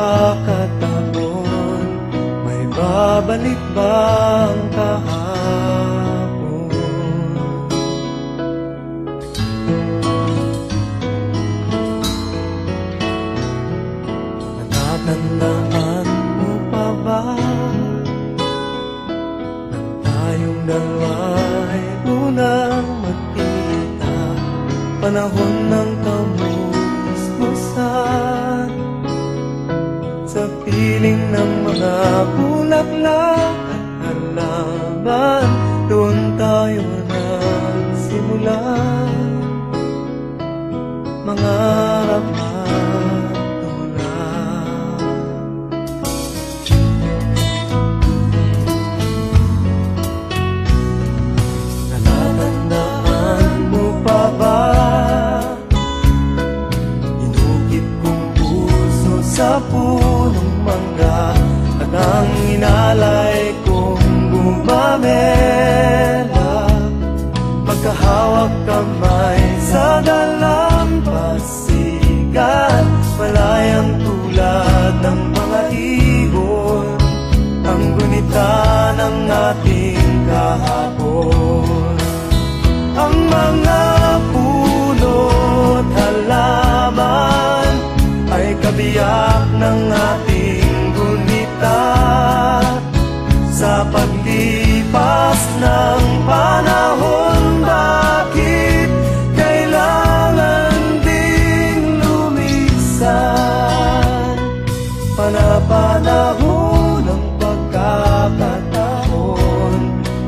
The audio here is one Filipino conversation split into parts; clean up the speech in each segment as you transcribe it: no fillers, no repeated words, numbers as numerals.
pagkakataon, may babalik bang kahapon? Natatandaan mo pa ba nang tayong dalawa ay unang magkita, panahon ng kamusmusan, sa piling ng mga bulaklak at halaman, doon tayo nagsimula mangarap at tulad. Natatandaan mo pa ba inukit kong puso sa punong mangga, at ang inalay kong gumamela, magkahawak kamay sa dalampasigan, malayang tulad ng mga ibon, ang gunita ng ating kahapon. Ang mga puno't halaman ay kabiyak ng ating gunita, sa paglipas ng panahon. Bakit kailangan ding lumisan? Panapanahon ng pagkakataon,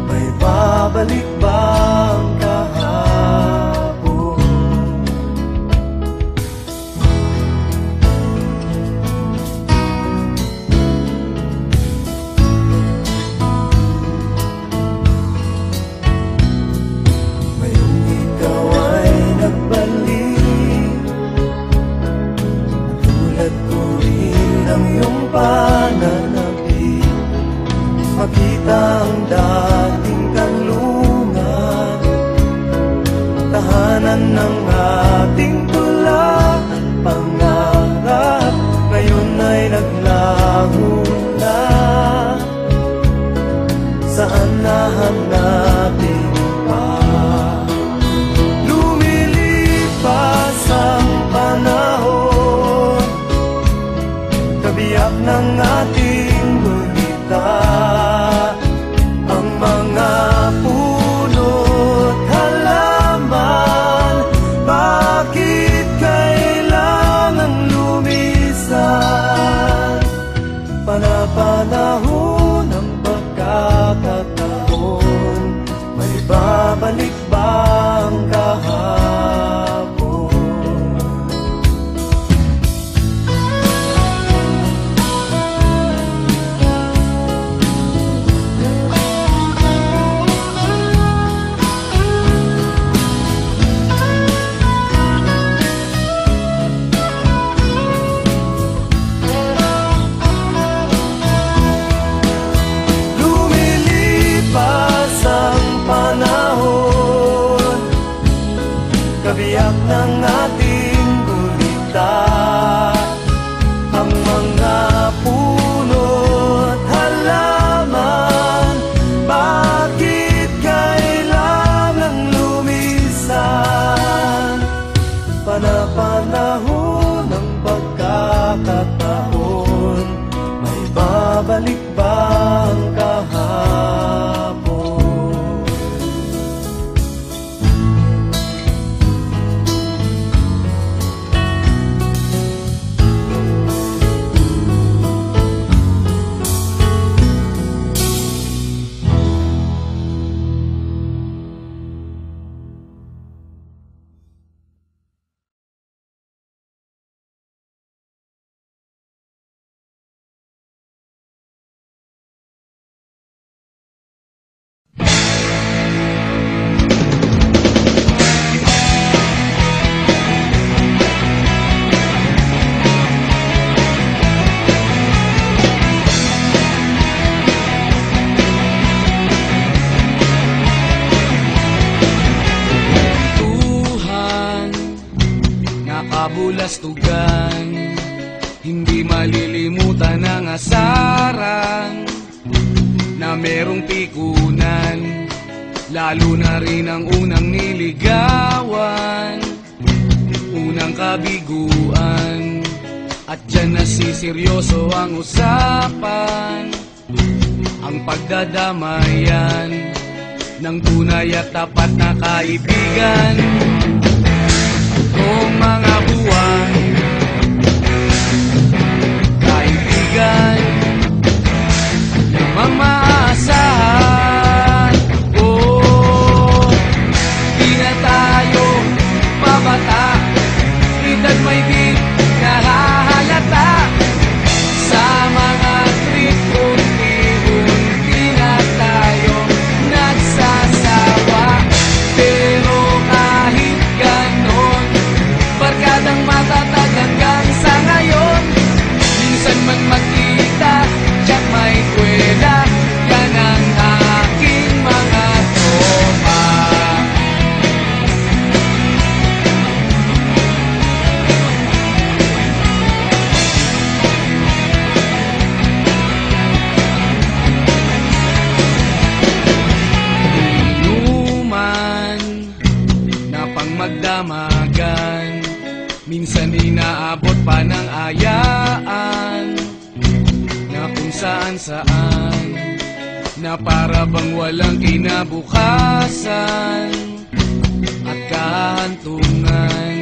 may babalik bang kahapon? Ngayong ikaw ay nagbalik, tulad ko rin ang iyong pananabik, makita ang dating kanlungan, tahanan ng ating tulak at pangarap, ngayon ay naglaho na. Saan nahanapin pa? Lumilipas ang panahon, kabiyak ng ating gunita, ang mga puno't halaman. Bakit kailangan lumisan? Panapanahon ng pagkakataon, may babalik bang kahapon? Lumilipas ang panahon, kabiyak ng ating gulita, ang mga puno't halaman. Bakit kailangan lumisan? Panapanahon ng pagkakataon, may babalik bang kahapon? kabulastugan, hindi malilim Abutan ng asaran na merong pikunan, lalo na rin ang unang niligawan, unang kabiguan. At dyan nasiseryoso ang usapan, ang pagdadamayan ng tunay at tapat na kaibigan. Kung mga buwan, kaibigan na mamaasahan. Oh, di na tayo pabata, edad may di nahahalata. Sa mga trip, unti-unti na tayo nagsasawa. Pero kahit ganon, barkadang matatag hanggang sa ngayon. Minsan man magkita, tiyak may kwela, yan ang aking mga tropa. Inuman na pang magdamagan, minsan inaabot pa ng ayaan, na kung saan-saan, na para bang walang kinabukasan at kahantungan.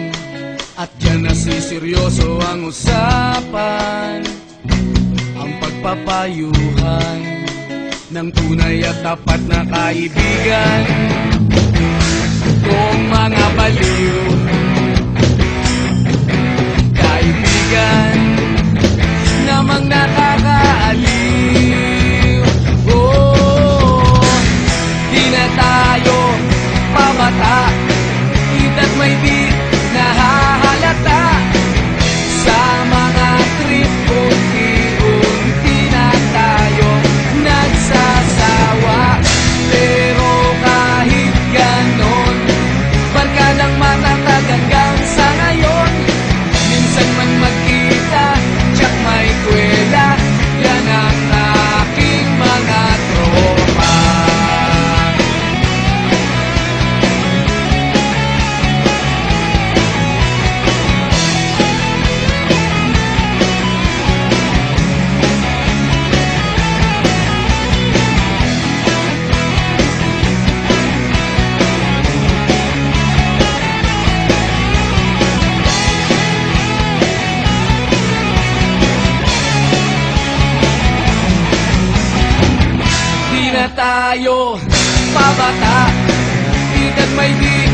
At yan nasiseryoso ang usapan, ang pagpapayuhan ng tunay at tapat na kaibigan. Kung mga baliw, kaibigan namang nakakaaliw. Oh, di na tayo pabata, edad may di nahahalata. Sa mga trip, unti-unti na tayo nagsasawa. Pero kahit ganon, barkadang matatag hanggang sa ngayon. Minsan man magkita, tiyak may kwela, yan ang aking mga tropa. Di na tayo pabata, edad may di